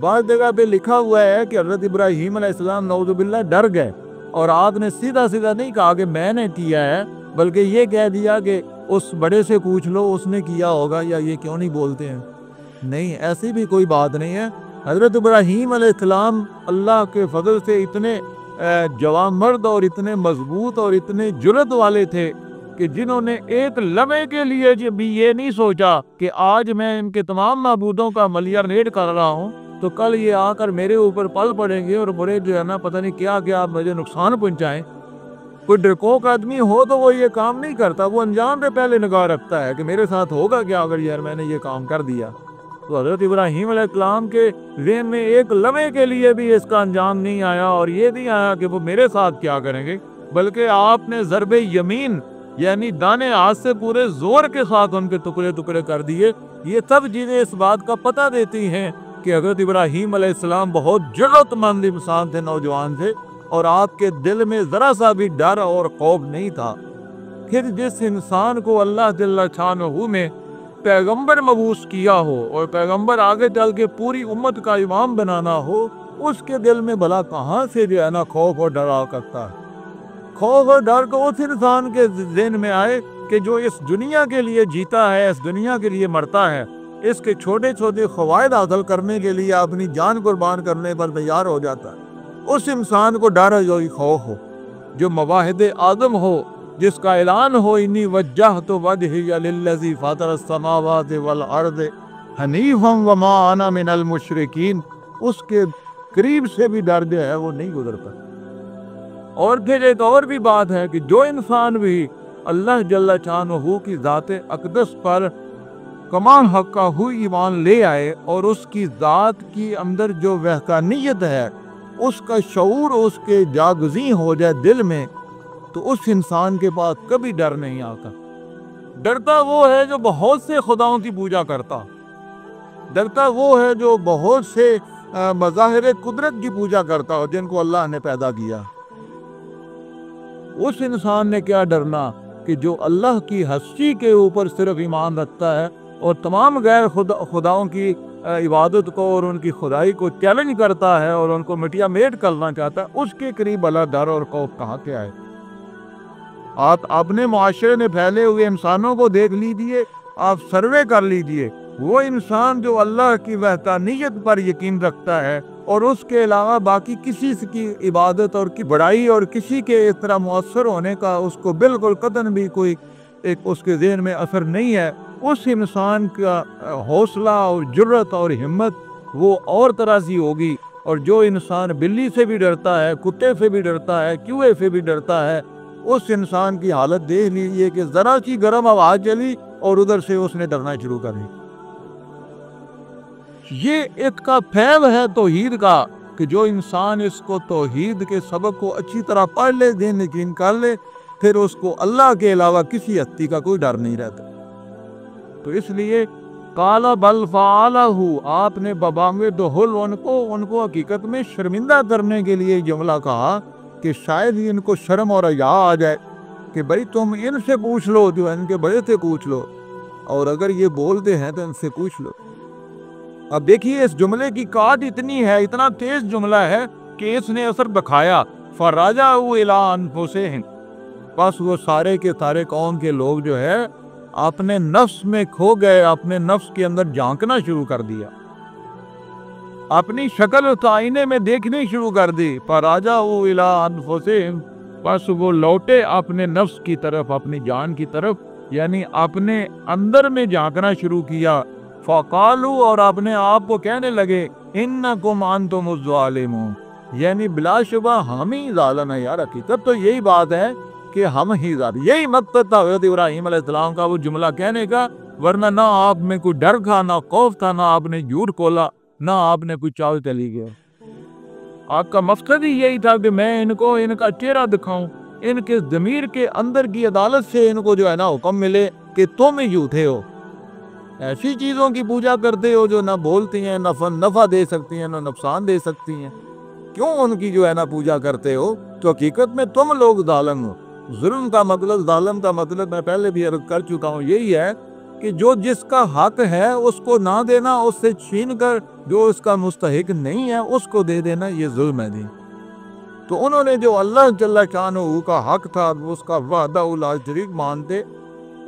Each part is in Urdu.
بعض جگہ پہ لکھا ہوا ہے کہ حضرت ابراہیم علیہ السلام نعوذ باللہ ڈر گئے، اور آپ نے سیدھا سیدھا نہیں کہا کہ میں نے کیا ہے، بلکہ یہ کہہ دیا کہ اس بڑے سے پوچھ لو اس نے کیا ہوگا، یا یہ کیوں نہیں بولتے ہیں۔ نہیں، ایسی بھی کوئی بات نہیں ہے۔ حضرت ابراہیم علیہ السلام اللہ کے فضل سے اتنے جوان مرد اور اتنے مضبوط اور اتنے جرأت والے تھے کہ جنہوں نے ایک لمحے کے لیے بھی یہ نہیں سوچا کہ آج میں ان کے تمام معبودوں کا ملیارڈ کر رہا ہوں تو کل یہ آ کر میرے اوپر پل پڑیں گے اور بڑے جو ہے نا پتہ نہیں کیا کیا مجھے نقصان پہنچائیں۔ کوئی ڈرپوک آدمی ہو تو وہ یہ کام نہیں کرتا، وہ انجام پہ پہلے نگاہ رکھتا ہے کہ میرے ساتھ ہوگا کیا اگر یار میں نے یہ کام کر دیا۔ تو حضرت ابراہیم علیہ السلام کے ذہن میں ایک لمحے کے لیے بھی اس کا انجام نہیں آیا، اور یہ نہیں آیا کہ وہ میرے ساتھ کیا کریں گے، بلکہ آپ نے ضرب یمین یعنی دانے ہاتھ سے پورے زور کے ساتھ ان کے ٹکڑے ٹکڑے کر دیے۔ یہ سب چیزیں اس بات کا پتہ دیتی ہیں کہ حضرت ابراہیم علیہ السلام بہت جرأت مند انسان تھے، نوجوان تھے، اور آپ کے دل میں ذرا سا بھی ڈر اور خوف نہیں تھا۔ پھر جس انسان کو اللہ جل شانہ نے پیغمبر مبعوث کیا ہو اور پیغمبر آگے چل کے پوری امت کا امام بنانا ہو، اس کے دل میں بھلا کہاں سے جو ہے نا خوف اور ڈر آ سکتا ہے؟ خوف اور ڈر کو اس انسان کے ذہن میں آئے کہ جو اس دنیا کے لیے جیتا ہے، اس دنیا کے لیے مرتا ہے، اس کے چھوٹے چھوٹے فوائد حاصل کرنے کے لیے اپنی جان قربان کرنے پر تیار ہو جاتا ہے۔ اس انسان کو ڈر جو خوف ہو، جو مواحد اعظم ہو، جس کا اعلان ہو انی وجہت وجہی للذی فاطر السماوات والارض حنیفا وما انا من المشرکین، اس کے قریب سے بھی ڈر جو ہے وہ نہیں گزرتا۔ اور پھر ایک اور بھی بات ہے کہ جو انسان بھی اللہ جل شانہ کی ذات اقدس پر کمال حقہ ہوئی ایمان لے آئے اور اس کی ذات کی اندر جو وحدانیت ہے اس کا شعور اس کے جاگزیں ہو جائے دل میں، تو اس انسان کے پاس کبھی ڈر نہیں آتا۔ ڈرتا وہ ہے جو بہت سے خداؤں کی پوجا کرتا، ڈرتا وہ ہے جو بہت سے مظاہر قدرت کی پوجا کرتا ہو جن کو اللہ نے پیدا کیا۔ اس انسان نے کیا ڈرنا کہ جو اللہ کی ہستی کے اوپر صرف ایمان رکھتا ہے اور تمام غیر خداؤں کی عبادت کو اور ان کی خدائی کو چیلنج کرتا ہے اور ان کو مٹیا میٹ کرنا چاہتا ہے، اس کے قریب اللہ ڈر اور خوف کہاں سے آئے؟ آپ اپنے معاشرے میں پھیلے ہوئے انسانوں کو دیکھ لیجئے، آپ سروے کر لیجئے، وہ انسان جو اللہ کی وحدانیت پر یقین رکھتا ہے اور اس کے علاوہ باقی کسی کی عبادت اور کی بڑائی اور کسی کے اس طرح مؤثر ہونے کا اس کو بالکل قطعاً بھی کوئی ایک اس کے ذہن میں اثر نہیں ہے، اس انسان کا حوصلہ اور جرأت اور ہمت وہ اور طرح سے ہوگی۔ اور جو انسان بلی سے بھی ڈرتا ہے، کتے سے بھی ڈرتا ہے، چوہے سے بھی ڈرتا ہے، اس انسان کی حالت دیکھ لیجیے کہ ذرا سی گرم آواز چلی اور ادھر سے اس نے ڈرنا شروع کر دی۔ یہ ایک کا فہم ہے توحید کا کہ جو انسان اس کو توحید کے سبق کو اچھی طرح پڑھ لے، دین یقین کر لے، پھر اس کو اللہ کے علاوہ کسی ہستی کا کوئی ڈر نہیں رہتا۔ تو اس لیے قال بل فعلہ، آپ نے ببانگے دہل ان کو حقیقت میں شرمندہ کرنے کے لیے جملہ کہا کہ شاید ہی ان کو شرم اور حیا آ جائے کہ بھائی تم ان سے پوچھ لو، جو ان کے بڑے سے پوچھ لو، اور اگر یہ بولتے ہیں تو ان سے پوچھ لو۔ اب دیکھیے اس جملے کی کاٹ اتنی ہے، اتنا تیز جملہ ہے کہ اس نے اثر دکھایا۔ فَرَجَعُوا إِلَىٰ أَنفُسِهِمْ، بس وہ سارے کے سارے قوم کے لوگ جو ہے اپنے نفس میں کھو گئے، اپنے نفس کے اندر جھانکنا شروع کر دیا، اپنی شکل آئینے میں دیکھنی شروع کر دی۔ فَرَجَعُوا إِلَىٰ أَنفُسِهِمْ، بس وہ لوٹے اپنے نفس کی طرف، اپنی جان کی طرف، یعنی اپنے اندر میں جھانکنا شروع کیا۔ فَقَالُوا، اور اپنے آپ کو کہنے لگے، إِنَّكُمْ أَنْتُمُ الظَّالِمُونَ، یعنی بلا شبہ ہم ہی ظالم ہیں یار۔ حقیقت تو یہی بات ہے کہ ہم ہی ظالم، یہی مقصد تھا حضرت ابراہیم علیہ السلام کا وہ جملہ کہنے کا، ورنہ نہ آپ میں کوئی ڈر تھا، نہ خوف تھا، نہ آپ نے جھوٹ کھولا، نہ آپ نے کوئی چال چلی گیا۔ آپ کا مقصد ہی یہی تھا کہ میں ان کو ان کا چہرہ دکھاؤں، ان کے ضمیر کے اندر کی عدالت سے ان کو جو ہے نا حکم ملے کہ تم ہی جھوٹے ہو، ایسی چیزوں کی پوجا کرتے ہو جو نہ بولتی ہیں، نہ نفع دے سکتی ہیں، نہ نقصان دے سکتی ہیں، کیوں ان کی جو ہے نا پوجا کرتے ہو؟ تو حقیقت میں تم لوگ ظالم ہو۔ ظلم کا مطلب، ظالم کا مطلب میں پہلے بھی عرض کر چکا ہوں، یہی ہے کہ جو جس کا حق ہے اس کو نہ دینا، اس سے چھین کر جو اس کا مستحق نہیں ہے اس کو دے دینا، یہ ظلم ہے دین۔ تو انہوں نے جو اللہ جل شانہ کا حق تھا، اس کا وحدہ لا شریک مانتے،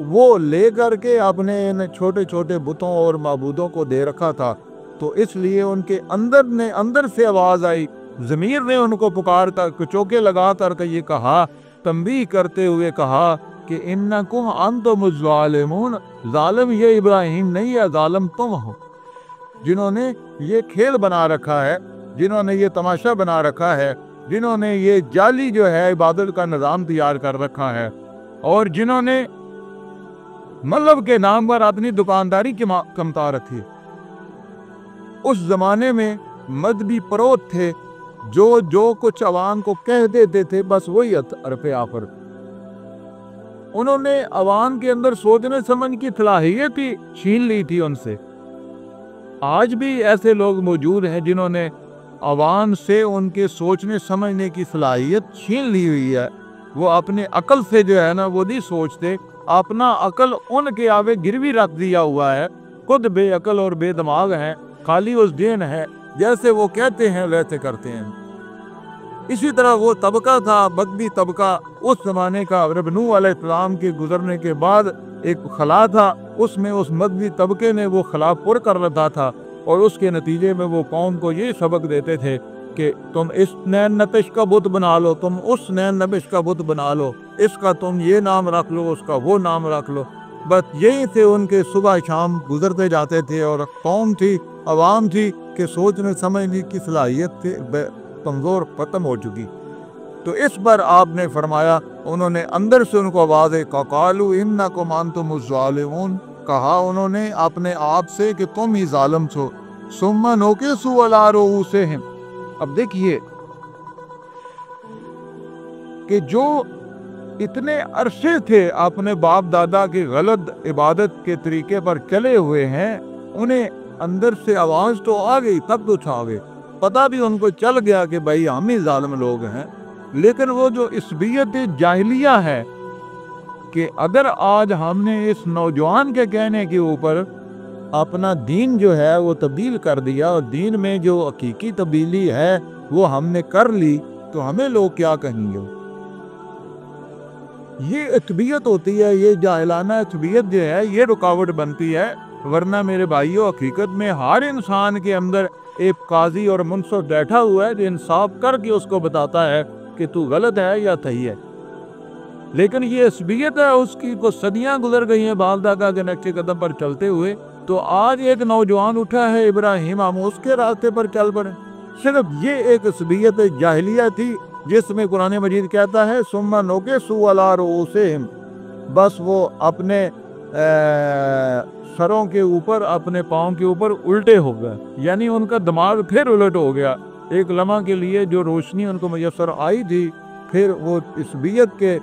وہ لے کر کے اپنے ان چھوٹے چھوٹے بتوں اور معبودوں کو دے رکھا تھا۔ تو اس لیے ان کے اندر سے آواز آئی، ضمیر نے ان کو پکار کر چوکے لگا کر کے یہ کہا، تنبیہ کرتے ہوئے کہا کہ انکم انتم الظالمون، ظالم یہ ابراہیم نہیں ہے، ظالم تم ہو، جنہوں نے یہ کھیل بنا رکھا ہے، جنہوں نے یہ تماشا بنا رکھا ہے، جنہوں نے یہ جعلی جو ہے عبادت کا نظام تیار کر رکھا ہے، اور جنہوں نے مطلب کے نام پر اپنی دکانداری کی کمتا رکھی۔ اس زمانے میں مذہبی پروت تھے، جو کچھ عوام کو کہہ دیتے تھے بس وہی حرف آخر۔ انہوں نے عوام کے اندر سوچنے سمجھ کی صلاحیت ہی چھین لی تھی ان سے۔ آج بھی ایسے لوگ موجود ہیں جنہوں نے عوام سے ان کے سوچنے سمجھنے کی صلاحیت چھین لی ہوئی ہے۔ وہ اپنے عقل سے جو ہے نا وہ نہیں سوچتے، اپنا عقل ان کے آگے گروی رکھ دیا ہوا ہے، خود بے عقل اور بے دماغ ہیں، خالی اس دین ہے، جیسے وہ کہتے ہیں ویسے کرتے ہیں۔ اسی طرح وہ طبقہ تھا، بدبی طبقہ اس زمانے کا، رب نوح علیہ السلام کے گزرنے کے بعد ایک خلا تھا، اس میں اس مذہبی طبقے نے وہ خلا پر کر رکھا تھا، اور اس کے نتیجے میں وہ قوم کو یہ سبق دیتے تھے کہ تم اس نین نبش کا بت بنا لو، تم اس نین نبش کا بت بنا لو، اس کا تم یہ نام رکھ لو، اس کا وہ نام رکھ لو۔ بس یہی سے ان کے صبح شام گزرتے جاتے تھے، اور قوم تھی، عوام تھی کہ سوچنے سمجھنے کی صلاحیت سے کمزور ختم ہو چکی۔ تو اس پر آپ نے فرمایا، انہوں نے اندر سے ان کو آواز ہے قالوا انکم انتم الظالمون، کہا انہوں نے اپنے آپ سے کہ تم ہی ظالم چھو۔ ثم نکسوا علی رؤوسہم، اب دیکھیے کہ جو اتنے عرصے تھے اپنے باپ دادا کے غلط عبادت کے طریقے پر چلے ہوئے ہیں، انہیں اندر سے آواز تو آ گئی، تب تو چھا گئے، پتہ بھی ان کو چل گیا کہ بھائی ہم ہی ظالم لوگ ہیں، لیکن وہ جو عصبیت جاہلیہ ہے کہ اگر آج ہم نے اس نوجوان کے کہنے کے اوپر اپنا دین جو ہے وہ تبدیل کر دیا، اور دین میں جو حقیقی تبدیلی ہے وہ ہم نے کر لی، تو ہمیں لوگ کیا کہیں گے؟ یہ عصبیت ہوتی ہے، یہ جاہلانہ عصبیت جو ہے یہ رکاوٹ بنتی ہے۔ ورنہ میرے بھائیو، حقیقت میں ہر انسان کے اندر ایک قاضی اور منصف بیٹھا ہوا ہے جو انصاف کر کے اس کو بتاتا ہے کہ تو غلط ہے یا صحیح ہے۔ لیکن یہ عصبیت ہے، اس کی کو صدیاں گزر گئی ہیں بال دادا کے نقش قدم پر چلتے ہوئے، تو آج ایک نوجوان اٹھا ہے ابراہیم، ہم اس کے راستے پر چل پڑے۔ صرف یہ ایک عصبیت جاہلیہ تھی جس میں قرآن مجید کہتا ہے ثم نکسوا علی رؤوسہم، بس وہ اپنے سروں کے اوپر، اپنے پاؤں کے اوپر الٹے ہو گئے، یعنی ان کا دماغ پھر الٹ ہو گیا۔ ایک لمحہ کے لیے جو روشنی ان کو میسر آئی تھی، پھر وہ عصبیت کے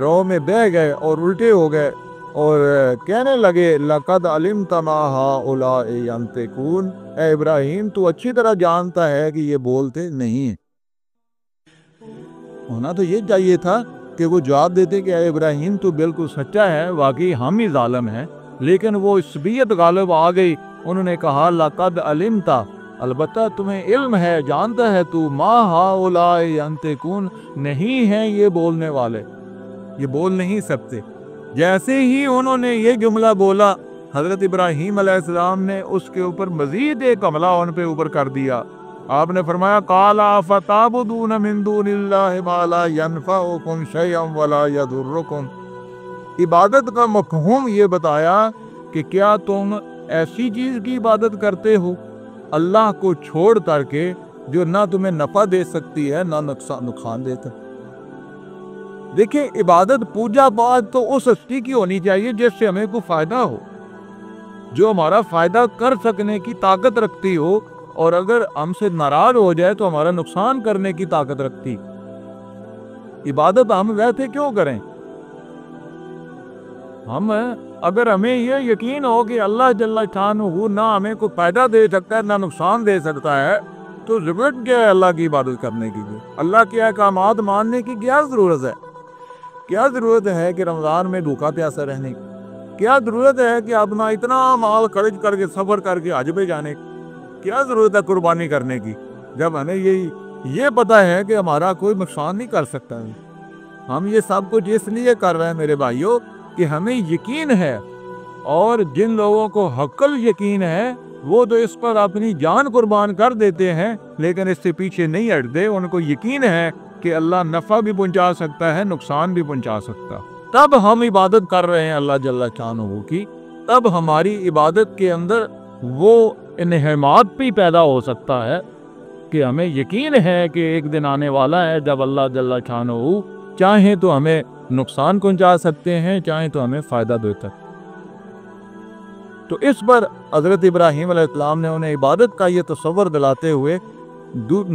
رو میں بہہ گئے اور الٹے ہو گئے، اور کہنے لگے لقد علمت ما هؤلاء ينطقون، اے ابراہیم تو اچھی طرح جانتا ہے کہ یہ بولتے نہیں ہیں۔ ہونا تو یہ چاہیے تھا کہ وہ جواب دیتے کہ اے ابراہیم تو بالکل سچا ہے، واقعی ہم ہی ظالم ہیں، لیکن وہ عصبیت غالب آ گئی۔ انہوں نے کہا لقد علمت، البتہ تمہیں علم ہے، جانتا ہے تو، ما هؤلاء ينطقون، نہیں ہیں یہ بولنے والے، یہ بول نہیں سکتے۔ جیسے ہی انہوں نے یہ جملہ بولا، حضرت ابراہیم علیہ السلام نے اس کے اوپر مزید ایک حملہ ان پہ اوپر کر دیا۔ آپ نے فرمایا قال فتعبدون من دون اللہ ما لا ينفعکم شیئا ولا یضرکم، عبادت کا مفہوم یہ بتایا کہ کیا تم ایسی چیز کی عبادت کرتے ہو اللہ کو چھوڑ کر کے جو نہ تمہیں نفع دے سکتی ہے نہ نقصان دے سکتی۔ دیکھیں، عبادت پوجا پاٹ تو اس ہستی کی ہونی چاہیے جس سے ہمیں کوئی فائدہ ہو، جو ہمارا فائدہ کر سکنے کی طاقت رکھتی ہو، اور اگر ہم سے ناراض ہو جائے تو ہمارا نقصان کرنے کی طاقت رکھتی۔ عبادت ہم ویسے کیوں کریں؟ اگر ہمیں یہ یقین ہو کہ اللہ جل شانہ نہ ہمیں کوئی فائدہ دے سکتا ہے نہ نقصان دے سکتا ہے، تو ضرورت کیا ہے اللہ کی عبادت کرنے کی؟ اللہ کے احکامات ماننے کی کیا ضرورت ہے؟ کیا ضرورت ہے کہ رمضان میں بھوکا پیاسا رہنے کی؟ کیا ضرورت ہے کہ اپنا اتنا مال خرچ کر کے سفر کر کے حج پہ جانے کی؟ کیا ضرورت ہے قربانی کرنے کی جب ہمیں یہ پتا ہے کہ ہمارا کوئی نقصان نہیں کر سکتا ہے؟ ہم یہ سب کچھ اس لیے کر رہے ہیں میرے بھائیوں کہ ہمیں یقین ہے، اور جن لوگوں کو حقل یقین ہے وہ تو اس پر اپنی جان قربان کر دیتے ہیں، لیکن اس سے پیچھے نہیں ہٹتے۔ ان کو یقین ہے کہ اللہ نفع بھی پہنچا سکتا ہے، نقصان بھی پہنچا سکتا۔ تب ہم عبادت کر رہے ہیں اللہ جل شانہ کی، تب ہماری عبادت کے اندر وہ انہمات بھی پیدا ہو سکتا ہے کہ ہمیں یقین ہے کہ ایک دن آنے والا ہے جب اللہ جل شانہ چاہیں تو ہمیں نقصان پہنچا سکتے ہیں، چاہیں تو ہمیں فائدہ دیتا ہے۔ تو اس پر حضرت ابراہیم علیہ السلام نے انہیں عبادت کا یہ تصور دلاتے ہوئے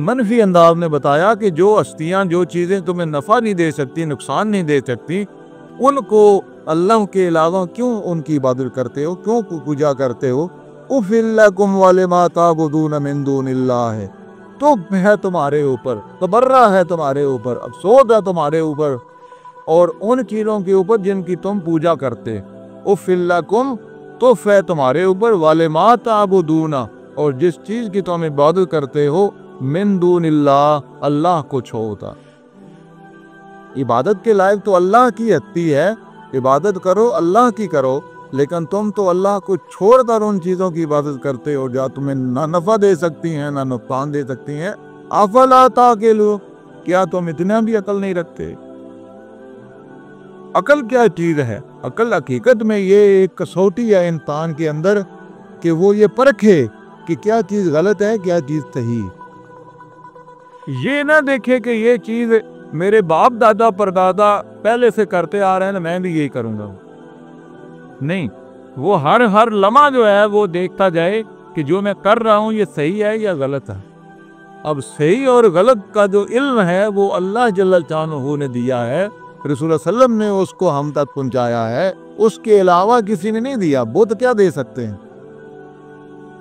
منفی انداز میں بتایا کہ جو ہستیاں، جو چیزیں تمہیں نفع نہیں دے سکتی، نقصان نہیں دے سکتی، ان کو اللہ کے علاوہ کیوں ان کی عبادت کرتے ہو، کیوں پوجا کرتے ہو؟ اُفِلَّ لَکُمْ وَلِمَا تَعْبُدُونَ مِن دُونِ اللَّہِ، تو ہے تمہارے اوپر، تبرہ ہے تمہارے اوپر، افسوس ہے تمہارے اوپر اور ان چیزوں کے اوپر جن کی تم پوجا کرتے۔ اُفِلَّ لَکُمْ، تو ہے تمہارے اوپر، وَلِمَا تَعْبُدُونَ، اور جس چیز کی تم عبادت کرتے ہو، من دون اللہ، اللہ کو چھوڑتا۔ عبادت کے لائق تو اللہ کی ہستی ہے، عبادت کرو اللہ کی کرو، لیکن تم تو اللہ کو چھوڑ کر ان چیزوں کی عبادت کرتے ہو جو تمہیں نہ نفع دے سکتی ہیں نہ نقصان دے سکتی ہیں۔ افلا تعقلون، کیا تم اتنا بھی عقل نہیں رکھتے؟ عقل کیا چیز ہے؟ عقل حقیقت میں یہ ایک کسوٹی ہے انسان کے اندر کہ وہ یہ پرکھے کہ کیا چیز غلط ہے، کیا چیز صحیح۔ یہ نہ دیکھے کہ یہ چیز میرے باپ دادا پردادا پہلے سے کرتے آ رہے ہیں، میں بھی یہی کروں گا۔ نہیں، وہ ہر لمحہ جو ہے وہ دیکھتا جائے کہ جو میں کر رہا ہوں یہ صحیح ہے یا غلط ہے۔ اب صحیح اور غلط کا جو علم ہے وہ اللہ جل شانہ نے دیا ہے، رسول اللہ صلی اللہ علیہ وسلم نے اس کو ہم تک پہنچایا ہے، اس کے علاوہ کسی نے نہیں دیا۔ بت کیا دے سکتے ہیں؟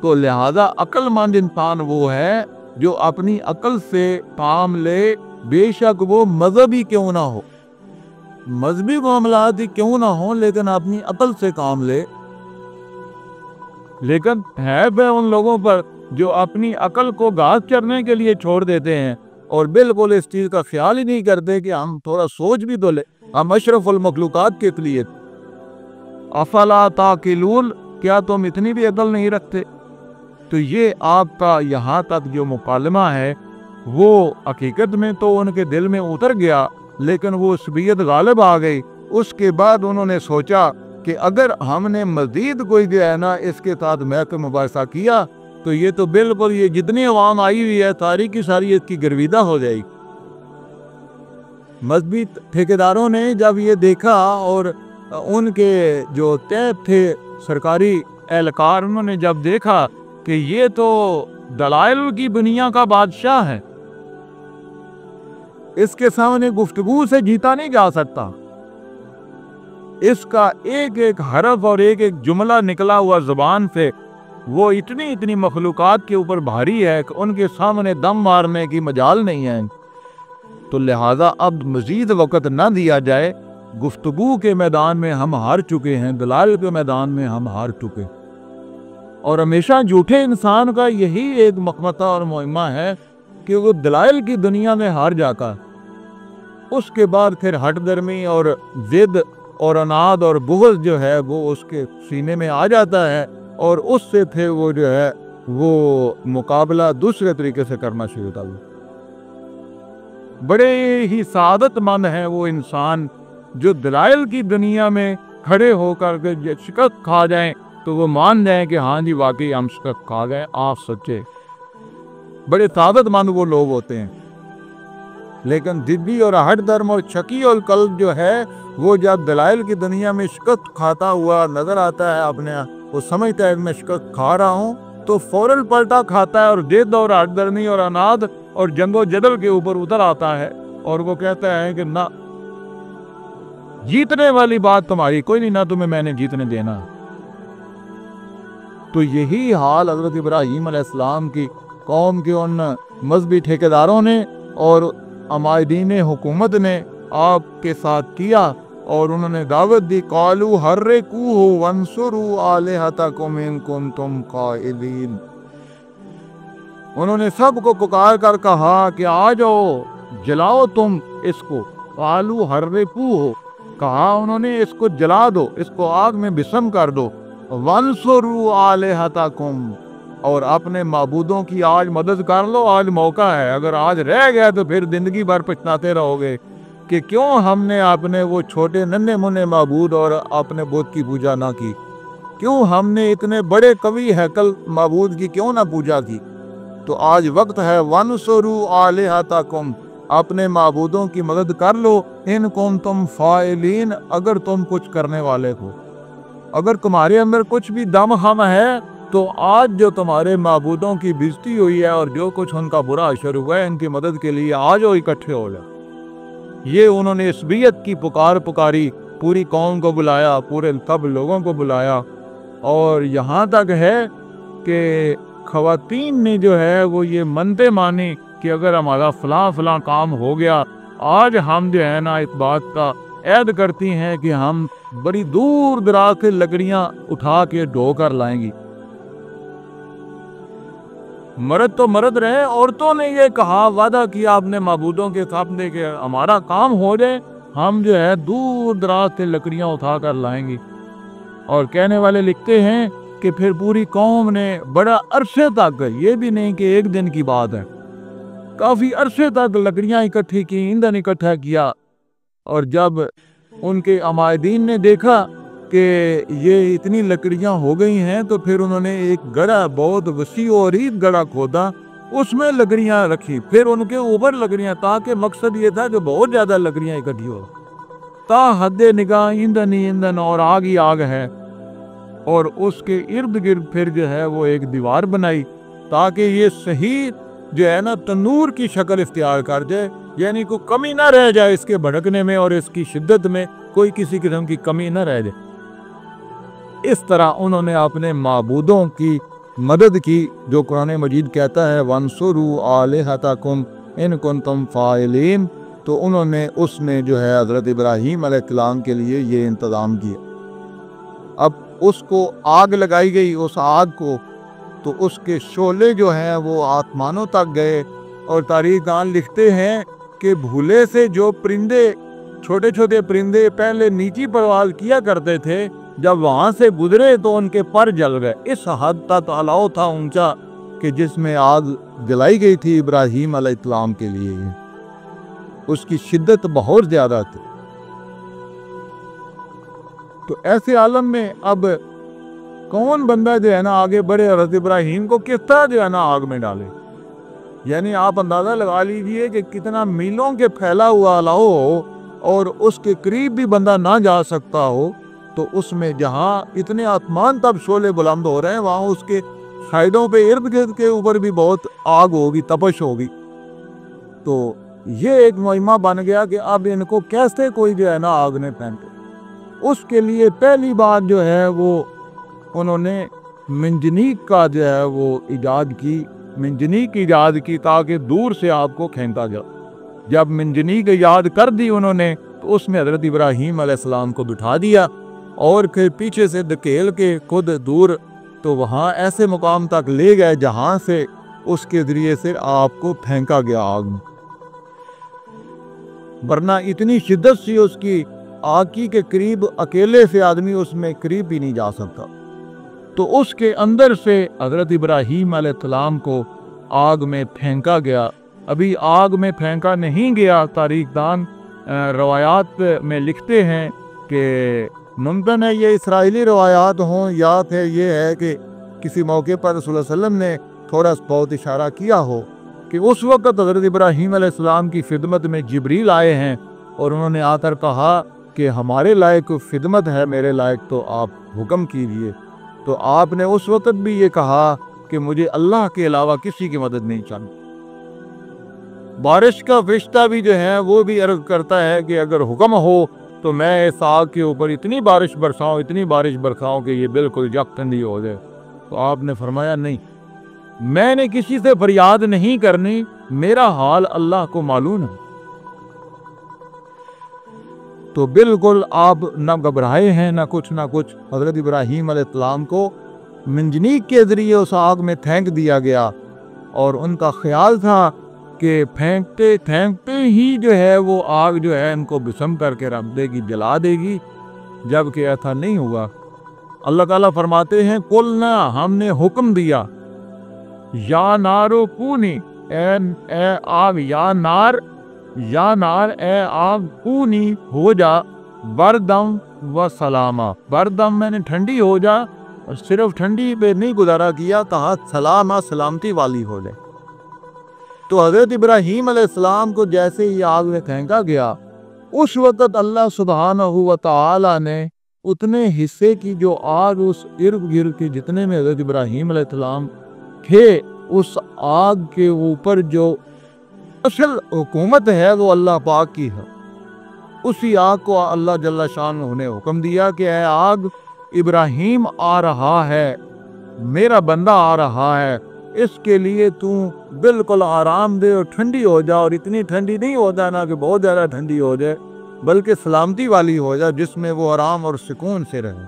تو لہذا عقل مند انسان وہ ہے جو اپنی عقل سے کام لے، بے شک وہ مذہبی کیوں نہ ہو، مذہبی معاملات ہی کیوں نہ ہوں، لیکن اپنی عقل سے کام لے۔ لیکن ہے ان لوگوں پر جو اپنی عقل کو گھاس چرنے کے لیے چھوڑ دیتے ہیں اور بالکل اس چیز کا خیال ہی نہیں کرتے کہ ہم تھوڑا سوچ بھی تو لے، ہم اشرف المخلوقات کے لیے۔ افلا تعقلون، کیا تم اتنی بھی عقل نہیں رکھتے؟ تو یہ آپ کا یہاں تک جو مکالمہ ہے وہ حقیقت میں تو ان کے دل میں اتر گیا، لیکن وہ عصبیت غالب آ گئی۔ اس کے بعد انہوں نے سوچا کہ اگر ہم نے مزید کوئی جو ہے نا اس کے ساتھ محکم مباحثہ کیا تو یہ تو بالکل یہ جتنی عوام آئی ہوئی ہے ساری کی ساری اس کی گرویدہ ہو جائے گی۔ مذہبی ٹھیکیداروں نے جب یہ دیکھا اور ان کے جو تیب تھے سرکاری اہلکار، انہوں نے جب دیکھا کہ یہ تو دلائل کی دنیا کا بادشاہ ہے، اس کے سامنے گفتگو سے جیتا نہیں جا سکتا، اس کا ایک ایک حرف اور ایک ایک جملہ نکلا ہوا زبان سے وہ اتنی مخلوقات کے اوپر بھاری ہے کہ ان کے سامنے دم مارنے کی مجال نہیں ہے۔ تو لہذا اب مزید وقت نہ دیا جائے، گفتگو کے میدان میں ہم ہار چکے ہیں، دلائل کے میدان میں ہم ہار چکے، اور ہمیشہ جھوٹے انسان کا یہی ایک مقمتہ اور مہمہ ہے کہ وہ دلائل کی دنیا میں ہار جاتا، اس کے بعد پھر ہٹ درمی اور ضد اور اناد اور بغض جو ہے وہ اس کے سینے میں آ جاتا ہے، اور اس سے پھر وہ جو ہے وہ مقابلہ دوسرے طریقے سے کرنا شروع کر دے۔ بڑے ہی سعادت مند ہے وہ انسان جو دلائل کی دنیا میں کھڑے ہو کر کے شکست کھا جائیں تو وہ مان جائیں کہ ہاں جی واقعی ہم شکست کھا گئے، آپ سچے۔ بڑے سعادت مند وہ لوگ ہوتے ہیں، لیکن ضدی اور ہٹ درم اور شکی اور قلب جو ہے وہ جب دلائل کی دنیا میں شکست کھاتا ہوا نظر آتا ہے، اپنے وہ سمجھتا ہے میں شکست کھا رہا ہوں، تو فوراً پلٹا کھاتا ہے اور ضد اور ہٹ درمی اور اناد اور جنگ و جدل کے اوپر اتر آتا ہے، اور وہ کہتا ہے کہ نہ، جیتنے والی بات تمہاری کوئی نہیں، نہ تمہیں میں نے جیتنے دینا۔ تو یہی حال حضرت ابراہیم علیہ السلام کی قوم کے ان مذہبی ٹھیکیداروں نے اور عمائدین حکومت نے آپ کے ساتھ کیا، اور انہوں نے دعوت دی قالو حرقوہ وانصروا آلہتکم ان کنتم قائلین، انہوں نے سب کو پکار کر کہا کہ آ جاؤ جلاؤ تم اس کو، قالو حرقوہ، کہا انہوں نے اس کو جلا دو، اس کو آگ میں بسم کر دو، وانصروا آلہتکم، اور اپنے معبودوں کی آج مدد کر لو، آج موقع ہے، اگر آج رہ گیا تو پھر زندگی بھر پچھتاتے رہو گے کہ کیوں ہم نے اپنے وہ چھوٹے ننھے منے معبود اور اپنے بت کی پوجا نہ کی، کیوں ہم نے اتنے بڑے قوی ہیکل معبود کی کیوں نہ پوجا کی۔ تو آج وقت ہے وانصروا آلہتکم، اپنے معبودوں کی مدد کر لو، ان کنتم فاعلین، اگر تم کچھ کرنے والے ہو، اگر تمہارے اندر کچھ بھی دم ہم ہے تو آج جو تمہارے معبودوں کی بےزتی ہوئی ہے اور جو کچھ ان کا برا اشر ہوا ہے، ان کی مدد کے لیے آج وہ اکٹھے ہو جائے۔ یہ انہوں نے عصبیت کی پکار پکاری، پوری قوم کو بلایا، پورے سب لوگوں کو بلایا، اور یہاں تک ہے کہ خواتین نے جو ہے وہ یہ منتے مانی کہ اگر ہمارا فلاں فلاں کام ہو گیا، آج ہم جو ہے نا اس بات کا عہد کرتی ہیں کہ ہم بڑی دور دراز سے لکڑیاں اٹھا کے ڈھو کر لائیں گی۔ مرد تو مرد رہے، عورتوں نے یہ کہا، وعدہ کیا اپنے معبودوں کے سامنے کہ ہمارا کام ہو جائے، ہم جو ہے دور دراز سے لکڑیاں اٹھا کر لائیں گی۔ اور کہنے والے لکھتے ہیں کہ پھر پوری قوم نے بڑا عرصے تک، یہ بھی نہیں کہ ایک دن کی بات ہے، کافی عرصے تک لکڑیاں اکٹھی کی، ایندھن اکٹھا کیا، اور جب ان کے عمائدین نے دیکھا کہ یہ اتنی لکڑیاں ہو گئی ہیں تو پھر انہوں نے ایک گڑھا، بہت وسیع و عریض گڑھا کھودا، اس میں لکڑیاں رکھی، پھر ان کے اوپر لکڑیاں، تاکہ مقصد یہ تھا کہ بہت زیادہ لکڑیاں اکٹھی ہو، تا حد نگاہ ایندھن ہی ایندھن اور آگ ہی آگ ہے، اور اس کے ارد گرد پھر جو ہے وہ ایک دیوار بنائی تاکہ یہ صحیح جو ہے نا تنور کی شکل اختیار کر جائے، یعنی کوئی کمی نہ رہ جائے اس کے بھڑکنے میں اور اس کی شدت میں، کوئی کسی قسم کی کمی نہ رہ جائے۔ اس طرح انہوں نے اپنے معبودوں کی مدد کی، جو قرآن مجید کہتا ہے وانصروا آلہتکم ان کنتم فاعلین، تو انہوں نے اس میں جو ہے حضرت ابراہیم علیہ السلام کے لیے یہ انتظام کیا۔ اب اس کو آگ لگائی گئی، اس آگ کو، تو اس کے شعلے جو ہیں وہ آسمانوں تک گئے، اور تاریخ دان لکھتے ہیں کہ بھولے سے جو پرندے، چھوٹے چھوٹے پرندے پہلے نیچی پرواز کیا کرتے تھے، جب وہاں سے گزرے تو ان کے پر جل گئے، اس حد تک الاؤ تھا اونچا کہ جس میں آگ جلائی گئی تھی ابراہیم علیہ السلام کے لیے، اس کی شدت بہت زیادہ تھی۔ تو ایسے عالم میں اب کون بندہ جو ہے نا آگے بڑھے، حضرت ابراہیم کو کس طرح جو ہے نا آگ میں ڈالے؟ یعنی آپ اندازہ لگا لیجئے کہ کتنا میلوں کے پھیلا ہوا الاؤ ہو اور اس کے قریب بھی بندہ نہ جا سکتا ہو، تو اس میں جہاں اتنے آسمان تب شعلے بلند ہو رہے ہیں، وہاں اس کے سائڈوں پہ ارد گرد کے اوپر بھی بہت آگ ہوگی، تپش ہوگی۔ تو یہ ایک معمہ بن گیا کہ اب ان کو کیسے کوئی جو ہے نا آگ میں پھینکے۔ اس کے لیے پہلی بات جو ہے وہ انہوں نے منجنیق کا جو ہے وہ ایجاد کی، منجنیق ایجاد کی تاکہ دور سے آپ کو کھینچا جائے۔ جب منجنیق ایجاد کر دی انہوں نے، تو اس میں حضرت ابراہیم علیہ السلام کو بٹھا دیا، اور پھر پیچھے سے دھکیل کے خود دور، تو وہاں ایسے مقام تک لے گئے جہاں سے اس کے ذریعے سے آپ کو پھینکا گیا آگ میں، ورنہ اتنی شدت سی اس کی آگ کی کہ قریب اکیلے سے آدمی اس میں قریب بھی نہیں جا سکتا۔ تو اس کے اندر سے حضرت ابراہیم علیہ السلام کو آگ میں پھینکا گیا۔ ابھی آگ میں پھینکا نہیں گیا، تاریخ دان روایات میں لکھتے ہیں کہ ممکن ہے یہ اسرائیلی روایات ہوں، یا پھر یہ ہے کہ کسی موقع پر رسول اللہ علیہ وسلم نے تھوڑا بہت اشارہ کیا ہو کہ اس وقت حضرت ابراہیم علیہ السلام کی خدمت میں جبریل آئے ہیں، اور انہوں نے آ کر کہا کہ ہمارے لائق خدمت ہے، میرے لائق تو آپ حکم کیجیے۔ تو آپ نے اس وقت بھی یہ کہا کہ مجھے اللہ کے علاوہ کسی کی مدد نہیں چاہیے۔ بارش کا فرشتہ بھی جو ہے وہ بھی عرض کرتا ہے کہ اگر حکم ہو تو میں اس آگ کے اوپر اتنی بارش برساؤں، اتنی بارش برساؤں کہ یہ بالکل جگ ٹھنڈی ہو جائے۔ تو آپ نے فرمایا نہیں، میں نے کسی سے فریاد نہیں کرنی، میرا حال اللہ کو معلوم ہے۔ تو بالکل آپ نہ گھبرائے ہیں نہ کچھ حضرت ابراہیم علیہ السلام کو منجنیق کے ذریعے اس آگ میں پھینک دیا گیا، اور ان کا خیال تھا کہ پھینکتے ہی جو ہے وہ آگ جو ہے ان کو بسم کر کے رکھ دے گی، جلا دے گی، جبکہ ایسا نہیں ہوا۔ اللہ تعالیٰ فرماتے ہیں قلنا، ہم نے حکم دیا، یا نارو کونی، اے آگ، یا نار اے آگ، کونی ہو جا بردم و سلامہ، بردم میں نے ٹھنڈی ہو جا، اور صرف ٹھنڈی پہ نہیں گزارا کیا، کہا سلامہ، سلامتی والی ہو جائے۔ تو حضرت ابراہیم علیہ السلام کو جیسے ہی آگ میں پھینکا گیا، اس وقت اللہ سبحانہ و تعالی نے اتنے حصے کی جو آگ اس ارد گرد کے جتنے میں حضرت ابراہیم علیہ السلام تھے، اس آگ کے اوپر جو اصل حکومت ہے وہ اللہ پاک کی ہے، اسی آگ کو اللہ جل شانہ نے حکم دیا کہ اے آگ، ابراہیم آ رہا ہے، میرا بندہ آ رہا ہے، اس کے لیے تو بالکل آرام دے اور ٹھنڈی ہو جا، اور اتنی ٹھنڈی نہیں ہو جانا کہ بہت زیادہ ٹھنڈی ہو جائے، بلکہ سلامتی والی ہو جائے جس میں وہ آرام اور سکون سے رہے۔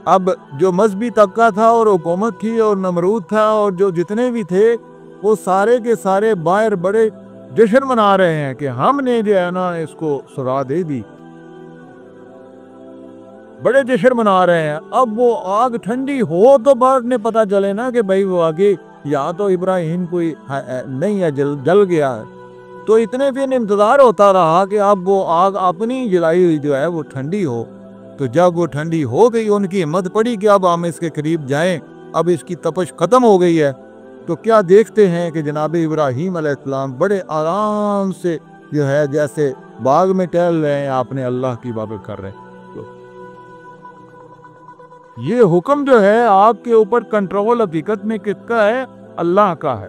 اب جو مذہبی طبقہ تھا اور حکومت تھی اور نمرود تھا اور جو جتنے بھی تھے، وہ سارے کے سارے باہر بڑے جشن منا رہے ہیں کہ ہم نے جو ہے نا اس کو سزا دے دی، بڑے جشن منا رہے ہیں۔ اب وہ آگ ٹھنڈی ہو تو بعد میں پتہ چلے نا کہ بھائی وہ آگے یا تو ابراہیم کوئی نہیں ہے، جل گیا ہے، تو اتنے دن انتظار ہوتا رہا کہ اب وہ آگ اپنی جلائی ہوئی جو ہے وہ ٹھنڈی ہو۔ تو جب وہ ٹھنڈی ہو گئی، ان کی ہمت پڑی کہ اب ہم اس کے قریب جائیں، اب اس کی تپش ختم ہو گئی ہے، تو کیا دیکھتے ہیں کہ جناب ابراہیم علیہ السلام بڑے آرام سے جو ہے جیسے باغ میں ٹہل رہے ہیں، اپنے اللہ کی عبادت کر رہے ہیں۔ یہ حکم جو ہے آپ کے اوپر کنٹرول حقیقت میں کس کا ہے؟ اللہ کا ہے۔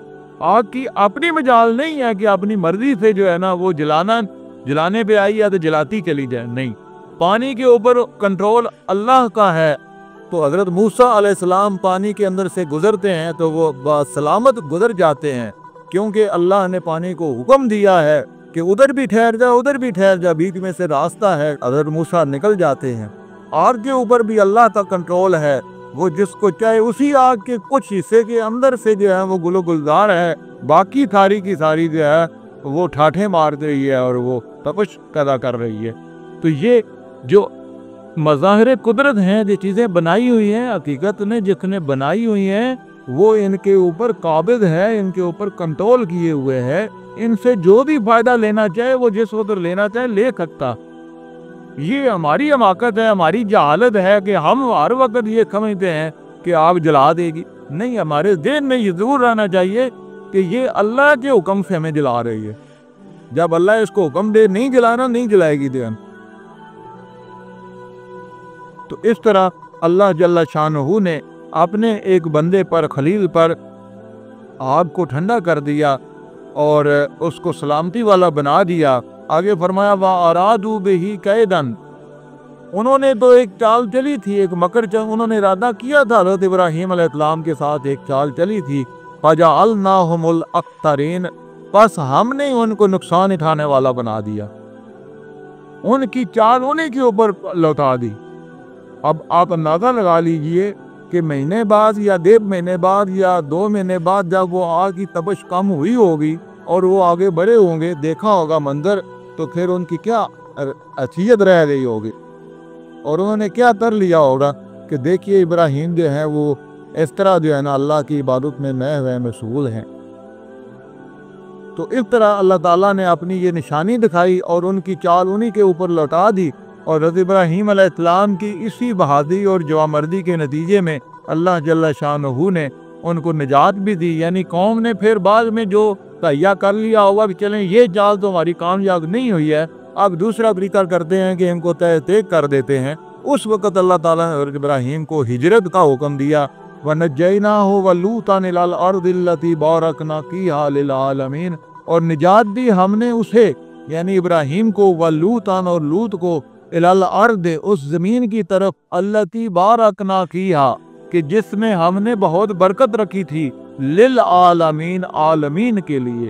آپ کی اپنی مجال نہیں ہے کہ اپنی مرضی سے جو ہے نا وہ جلانے پہ آئی ہے تو جلاتی چلی جائے، نہیں، پانی کے اوپر کنٹرول اللہ کا ہے۔ تو حضرت موسیٰ علیہ السلام پانی کے اندر سے گزرتے ہیں تو وہ بسلامت گزر جاتے ہیں، کیونکہ اللہ نے پانی کو حکم دیا ہے کہ ادھر بھی ٹھہر جا، ادھر بھی ٹھہر جا، بیچ میں سے راستہ ہے، حضرت موسیٰ نکل جاتے ہیں۔ آگ کے اوپر بھی اللہ کا کنٹرول ہے، وہ جس کو چاہے اسی آگ کے کچھ حصے کے اندر سے جو ہے وہ گل و گلزار ہے، باقی ساری کی ساری جو ہے وہ ٹھاٹھے مار رہی ہے اور وہ تپش پیدا کر رہی ہے۔ تو یہ جو مظاہر قدرت ہیں، جو چیزیں بنائی ہوئی ہیں، حقیقت نے جس نے بنائی ہوئی ہیں وہ ان کے اوپر قابض ہے، ان کے اوپر کنٹرول کیے ہوئے ہے، ان سے جو بھی فائدہ لینا چاہے وہ جس وقت لینا چاہے لے سکتا۔ یہ ہماری حماقت ہے، ہماری جہالت ہے کہ ہم ہر وقت یہ سمجھتے ہیں کہ آگ جلا دے گی۔ نہیں، ہمارے ذہن میں یہ ضرور رہنا چاہیے کہ یہ اللہ کے حکم سے ہمیں جلا رہی ہے۔ جب اللہ اس کو حکم دے نہیں جلانا، نہیں جلائے گی دین۔ تو اس طرح اللہ جل شانہ نے اپنے ایک بندے پر، خلیل پر آگ کو ٹھنڈا کر دیا اور اس کو سلامتی والا بنا دیا۔ آگے فرمایا وَأَرَادُوا بِهِ كَيْدًا، انہوں نے تو ایک چال چلی تھی، ایک مکر انہوں نے ارادہ کیا تھا، حضرت ابراہیم علیہ السلام کے ساتھ ایک چال چلی تھی، فَجَعَلْنَاهُمُ الْأَخْسَرِينَ، بس ہم نے ان کو نقصان اٹھانے والا بنا دیا، ان کی چال انہیں کے اوپر لوٹا دی۔ اب آپ اندازہ لگا لیجئے کہ مہینے بعد یا 1.5 مہینے بعد یا 2 مہینے بعد جب وہ آگ کی تپش کم ہوئی ہوگی اور وہ آگے بڑھے ہوں گے، دیکھا ہوگا منظر، تو پھر ان کی کیا حیثیت رہ گئی ہوگی، اور انہوں نے کیا کر لیا ہوگا کہ دیکھیے ابراہیم جو ہے وہ اس طرح جو ہے نا اللہ کی عبادت میں نئے ہوئے مشغول ہیں۔ تو اس طرح اللہ تعالیٰ نے اپنی یہ نشانی دکھائی اور ان کی چال انہی کے اوپر لوٹا دی، اور حضرت ابراہیم علیہ السلام کی اسی بہادری اور جوامردی کے نتیجے میں اللہ جل شانہ نے ان کو نجات بھی دی۔ یعنی قوم نے پھر بعد میں جو تہیا کر لیا ہوگا کہ چلیں یہ چال تو ہماری کامیاب نہیں ہوئی ہے، اب دوسرا طریقہ کرتے ہیں کہ ان کو تیز کر دیتے ہیں، اس وقت اللہ تعالیٰ نے حضرت ابراہیم کو ہجرت کا حکم دیا، وَنَجَّيْنَاهُ وَلُوطًا إِلَى الْأَرْضِ الَّتِي بَارَكْنَا فِيهَا لِلْعَالَمِينَ، اور نجات دی ہم نے اسے، یعنی ابراہیم کو، وَلُوطًا اور لوط کو، إِلَى الْأَرْضِ اس زمین کی طرف، الَّتِي بَارَكْنَا فِيهَا کہ جس میں ہم نے بہت برکت رکھی تھی، للعالمین عالمین کے لیے،